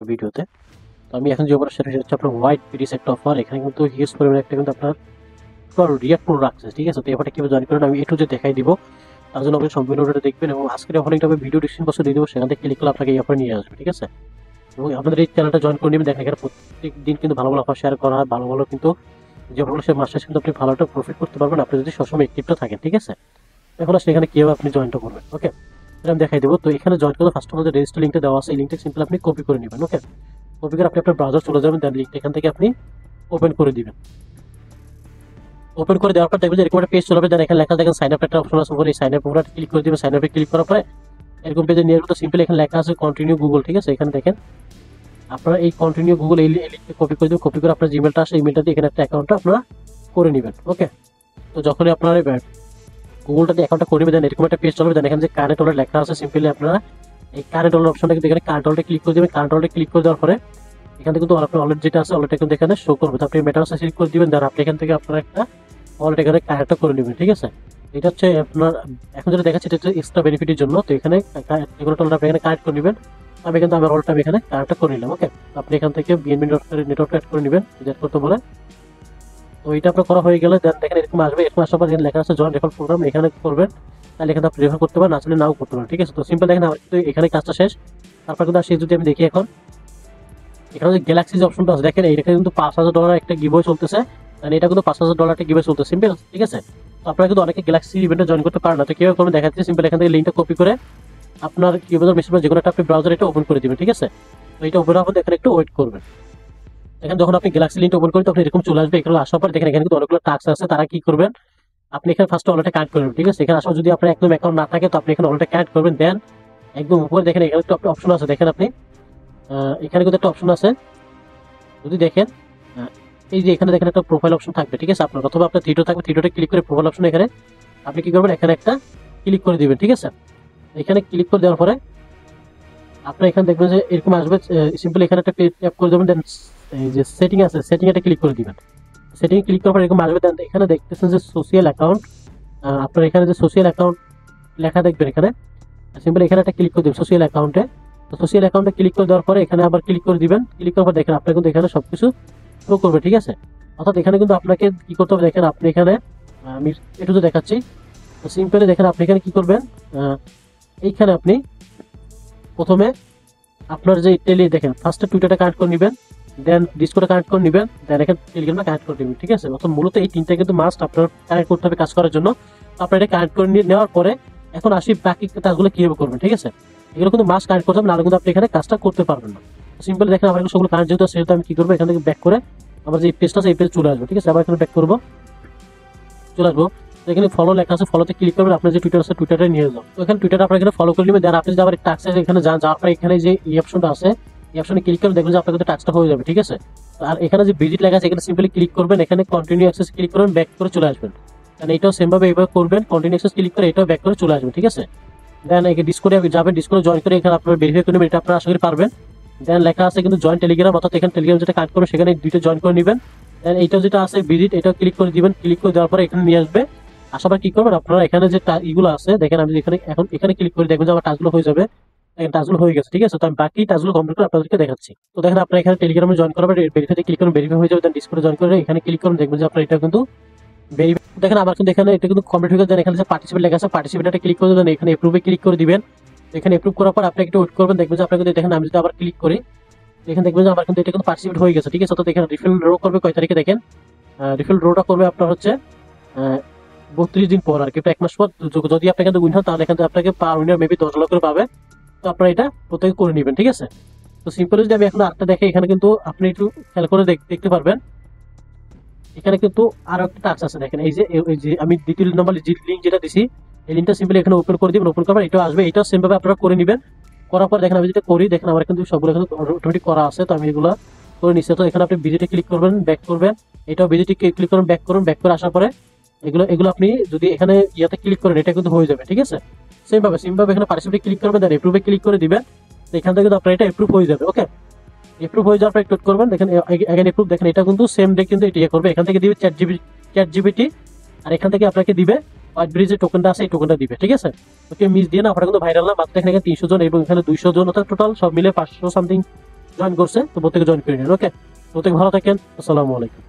ভিডিওতে। তো আমি এখন যে অফার সেটা হচ্ছে আপনার হোয়াইট পিডিএস একটা অফার। এখানে কিন্তু হিউজ পরিমাণে একটা কিন্তু আপনার রিয়াক্ট করে রাখছে, ঠিক আছে? তো এবারটা কিভাবে জয়েন করেন আমি একটু যে দেখাই দিব। তার জন্য আপনি সম্পূর্ণ ভিডিওটা দেখবেন এবং আজকের অফার লিঙ্কটা আমি ভিডিও ডিসক্রিপশন বক্সে দিয়ে দেবো, সেখান থেকে ক্লিক করলে আপনাকে এই অফার নিয়ে আসবে, ঠিক আছে? এবং আপনাদের এই চ্যানেলটা জয়েন করে নেবেন। দেখেন এখানে প্রত্যেক দিন কিন্তু ভালো ভালো অফার শেয়ার করা হয়, ভালো ভালো কিন্তু যে অফারগুলো সে মাসে কিন্তু আপনি ভালো একটা প্রফিট করতে পারবেন আপনি যদি সবসময় অ্যাক্টিভটা থাকেন, ঠিক আছে? এখন আসলে এখানে কিভাবে আপনি জয়েনটা করবেন, ওকে? এটা আমি দেখাই দেবো। তো এখানে জয়েন করতে ফার্স্ট অফ অল যে রেজিস্টার লিঙ্কটা দেওয়া আছে এই লিঙ্কটা সিম্পল আপনি কপি করে নেবেন, ওকে? কপি করে আপনি আপনার ব্রাউজার চলে যাবেন, দেন লিঙ্কটা এখান থেকে আপনি ওপেন করে দিবেন। ওপেন করে দেওয়ার পর দেখবেন যে এরকম একটা পেজ চলে আসবে, দেন এখানে লেখা দেখেন সাইন আপ একটা অপশন আছে উপরে, এই সাইন আপ উপরে ক্লিক করে দিবেন। সাইন আপে ক্লিক করার পরে এরকম পেজে নিয়ে আসবে। তো সিম্পল এখানে লেখা আছে কন্টিনিউ গুগল, ঠিক আছে? এখানে দেখেন আপনারা এই কন্টিনিউ গুগল এই লিঙ্কটা কপি করে দিবেন। কপি করে আপনার জিমেলটা আসে, ইমেলটা দিয়ে এখানে একটা অ্যাকাউন্টটা আপনারা করে নেবেন, ওকে? তো যখনই আপনারা গুগলটা দিয়ে অ্যাকাউন্টটা করে নেবেন, দেন এরকম একটা পেজ চলবে, দেন এখানে যে কারেন্ট ওয়ালেট লেখা আছে সিম্পলি আপনারা এই কারেন্ট ওয়ালেট অপশনটা কিন্তু এখানে কারেন্ট ওয়ালেটে ক্লিক করে দিবেন। কারেন্ট ওয়ালেটে ক্লিক করে দেওয়ার পরে এখান থেকে কিন্তু আপনার ওয়ালেট যেটা আছে ওয়ালেটটা কিন্তু এখানে শো করবে। তো আপনি মেটাভার্সে সিলেক্ট করে দিবেন, দেন আপনি এখান থেকে আপনারা একটা ওয়ালেট এখানে কানেক্ট করে নেবেন, ঠিক আছে? এটা হচ্ছে আপনার এখন যেটা দেখাচ্ছে এটা হচ্ছে এক্সট্রা বেনিফিটের জন্য। তো এখানে যেগুলো টোলটা আপনি এখানে কানেক্ট করে নেবেন। আমি কিন্তু আমার ওয়ালেটটা আমি এখানে কানেক্ট করে নিলাম, ওকে? আপনি এখান থেকে বিএনবি নেটওয়ার্ক অ্যাড করে নেবেন, যেটা করতে বলে। তো এটা আপনার করা হয়ে গেলে দেন দেখেন এরকম আসবে। এরকম আসার পর এখানে লেখা আছে জয়েন রেফার প্রোগ্রাম, এখানে করবেন। তাহলে এখানে আপনি রেফার করতে পারেন, আসলে নাও করতে পারেন, ঠিক আছে? তো সিম্পল দেখেন আমার কিন্তু এখানে কাজটা শেষ। তারপর কিন্তু আসি যদি আমি দেখি এখন এখানে যে গ্যালাক্সি যে অপশনটা আছে দেখেন এটা কিন্তু $5,000 একটা গিভওয়ে চলতেছে। মানে এটা কিন্তু $5,000 একটা গিভওয়ে চলতেছে, সিম্পল, ঠিক আছে? তো আপনারা কিন্তু অনেকে গ্যালাক্সি ইভেন্টে জয়েন করতে পারেন না। তো কিভাবে করবেন দেখাচ্ছি। সিম্পল এখান থেকে লিঙ্কটা কপি করে আপনার কিবোর্ড মেশিন যে কোনো একটা আপনি ব্রাউজার এটা ওপেন করে দিবেন, ঠিক আছে? তো এটা ওপেন হওয়ার পর এখানে একটু ওয়েট করবেন। দেখেন যখন আপনি গ্যালাক্সি লিঙ্কটা ওপেন করেন তখন এরকম চলে আসবে। এখানে আসার পর দেখেন এখানে কিন্তু অনেকগুলো টাস্ক আছে। তারা কি করবেন আপনি এখানে ফার্স্ট ওয়ালেটে কানেক্ট করবেন, ঠিক আছে? এখানে আসার যদি আপনার একদম অ্যাকাউন্ট না থাকে তো আপনি এখানে ওয়ালেটে কানেক্ট করবেন। দেন একদম উপরে দেখেন এখানে একটা অপশন আছে, দেখেন আপনি এখানে কিন্তু একটা অপশন আছে যদি দেখেন এই যে এখানে দেখেন একটা প্রোফাইল অপশন থাকবে, ঠিক আছে? আপনার অথবা আপনার থ্রিডো থাকবে, থ্রিডোতে ক্লিক করে প্রোফাইল অপশন এখানে আপনি কি করবেন এখানে একটা ক্লিক করে দিবেন, ঠিক আছে? এখানে ক্লিক করে দেওয়ার পরে আপনার এখানে দেখবেন যে এরকম আসবে। সিম্পল এখানে একটা ট্যাপ করে দেবেন, দেন এই যে সেটিং আছে সেটিং এটা ক্লিক করে দিবেন। সেটিং ক্লিক করার পর এরকম আসবে। দেন এখানে দেখতেছেন যে সোশ্যাল অ্যাকাউন্ট, আপনার এখানে যে সোশ্যাল অ্যাকাউন্ট লেখা দেখবেন এখানে সিম্পল এখানে একটা ক্লিক করে দিবেন সোশ্যাল অ্যাকাউন্টে। তো সোশ্যাল অ্যাকাউন্টে ক্লিক করে দেওয়ার পরে এখানে আবার ক্লিক করে দিবেন। ক্লিক করার পর দেখেন আপনার কিন্তু এখানে সবকিছু শো করবে, ঠিক আছে? অর্থাৎ এখানে কিন্তু আপনাকে কি করতে হবে দেখেন আপনি এখানে আমি একটু তো দেখাচ্ছি। তো সিম্পলি দেখেন আপনি এখানে কি করবেন এইখানে আপনি প্রথমে আপনার যে দেখেন ফার্স্টে টুইটারটা কানেক্ট করে নেবেন, দেন ডিসকর্ডটা কানেক্ট করে নেবেন, দেন এখানে টেলিগ্রামটা কানেক্ট করে নেবেন, ঠিক আছে? অর্থাৎ মূলত এই তিনটা কিন্তু মাস্ট আপনার কানেক্ট করতে হবে কাজ করার জন্য। আপনার এটা কানেক্ট করে নেওয়ার পরে এখন আসি বাকি কাজগুলো কিভাবে করবেন, ঠিক আছে? এগুলো কিন্তু মাস্ট কানেক্ট করতে হবে, নাহলে কিন্তু আপনি এখানে কাজটা করতে পারবেন না। সিম্পল দেখেন আমার সবগুলো কানেক্ট যেহেতু সেহেতু আমি কি করবো এখান থেকে ব্যাক করে আমার যে পেজটা আছে এই পেজ চলে আসবে, ঠিক আছে? আবার এখানে ব্যাক করবো, চলে আসবো। এখানে ফলো লেখা আছে, ফলোতে ক্লিক করবেন। আপনার যে টুইটার আছে টুইটারে নিয়ে যাও। তো এখানে টুইটার আপনার এখানে ফলো করে নেবেন। দেন আপনি যদি আবার টাক্স এখানে যান, যাওয়ার পর এখানে যে এই অপশনটা আছে এই অপশনে ক্লিক করে দেখবেন যে আপনার কিন্তু টাক্সটা হয়ে যাবে, ঠিক আছে? আর এখানে যে ভিজিট লেখা আছে এখানে সিম্পলি ক্লিক করবেন, এখানে কন্টিনিউ অ্যাক্সেস ক্লিক করবেন, ব্যাক করে চলে আসবেন। কারণ এটাও সেম ভাবে এইভাবে করবেন, কন্টিনিউ অ্যাক্সেস ক্লিক করে এটাও ব্যাক করে চলে আসবেন, ঠিক আছে? দেন এখানে ডিসকর্ডে যাবেন, ডিসকর্ডে জয়েন করে এখানে আপনার ভেরিফাই করে নেবেন, এটা আপনারা আশা করি পারবেন। দেন লেখা আছে কিন্তু জয়েন টেলিগ্রাম, অর্থাৎ এখানে টেলিগ্রাম যেটা কানেক্ট করবেন সেখানে দুইটা জয়েন করে নেবেন। দেন এইটাও যেটা আছে ভিজিট এটাও ক্লিক করে দিবেন। ক্লিক করে দেওয়ার পরে এখানে নিয়ে আসবে। আসার পর কি করবেন আপনারা এখানে যে ইগুলো আছে দেখেন আমি এখানে এখন এখানে ক্লিক করে দেখবেন যে আমার টাস্কগুলো হয়ে যাবে। টাস্কগুলো হয়ে গেছে, ঠিক আছে? তো আমি বাকি টাস্কগুলো কমপ্লিট করে আপনাদেরকে দেখাচ্ছি। তো দেখেন আপনারা এখানে টেলিগ্রামে জয়েন করবেন, ভেরিফাইতে ক্লিক করুন, ভেরিফাই হয়ে যাবে। দেন ডিসকর্ডে জয়েন করে এখানে ক্লিক করুন, দেখবেন যে আপনার এটা কিন্তু ভেরিফাই। দেখেন আমার কিন্তু এখানে এটা কিন্তু কমপ্লিট হয়ে গেছে। এখানে যে পার্টিসিপেট লেখা আছে পার্টিসিপেটে ক্লিক করে দেন, এখানে এপ্রুভে ক্লিক করে দিবেন। এখানে এপ্রুভ করার পর আপনি একটু ওয়েট করবেন, দেখবেন যে আপনার কিন্তু দেখেন আমি যদি আবার ক্লিক করি এখানে দেখবেন যে আমার কিন্তু এটা কিন্তু পার্টিসিপেট হয়ে গেছে, ঠিক আছে? তো এখানে রিফিল রো করবে কয় তারিখে দেখেন রিফিল রোটা করবে আপনার হচ্ছে 32 দিন পর আর কি, এক মাস পর। যদি আপনি এখানে উইন হন তাহলে এখান থেকে আপনাকে পার উইনার মেবি $10 করে পাবে। তো আপনারা এটা প্রত্যেকে করে নেবেন, ঠিক আছে? তো সিম্পল যদি আমি এখন আরেকটা দেখে এখানে কিন্তু আপনি একটু খেয়াল করে দেখতে পারবেন এখানে কিন্তু আরো একটা টাস্ক আছে। দেখেন এই যে আমি দ্বিতীয় নম্বর লিঙ্ক যেটা দিছি এই লিঙ্কটা সিম্পলি এখানে ওপেন করে দিবেন। ওপেন করবেন এটাও আসবে, এটাও সেম ভাবে আপনারা করে নেবেন। করার পর দেখেন আমি যেটা করি দেখেন আমার কিন্তু সবগুলো কিন্তু অটোমেটিক করা আছে। তো আমি এগুলো করে নিচ্ছি। তো এখানে আপনি ভিজিটে ক্লিক করবেন, ব্যাক করবেন, এটাও ভিজিটে ক্লিক করুন, ব্যাক করুন। ব্যাক করে আসার পরে এগুলো এগুলো আপনি যদি এখানে ইয়াতে ক্লিক করেন এটা কিন্তু হয়ে যাবে, ঠিক আছে? সেম ভাবে এখানে পার্টিসিপেটে ক্লিক করবেন, দেন এপ্রুভে ক্লিক করে দিবেন। এখান থেকে কিন্তু আপনার এটা এপ্রুভ হয়ে যাবে, ওকে? এপ্রুভ হয়ে যাওয়ার পর একটু করবেন, দেখেন এখানে এপ্রুভ দেখেন এটা কিন্তু সেম ডে কিন্তু এটা করবে। এখান থেকে দিবে চ্যাট জিপিটি আর এখান থেকে আপনাকে দিবে হোয়াইট ব্রিজের টোকেনটা আছে এই টোকেনটা দিবে, ঠিক আছে? ওকে মিস দিয়ে না, আপনারা কিন্তু ভাইরাল না, মাত্র এখানে 300 জন এবং এখানে 200 জন, অর্থাৎ টোটাল সব মিলে 500 সামথিং জয়েন করছে, তো প্রত্যেকে জয়েন করে নিন। ওকে, প্রত্যেকে ভালো থাকেন। আসসালামু আলাইকুম।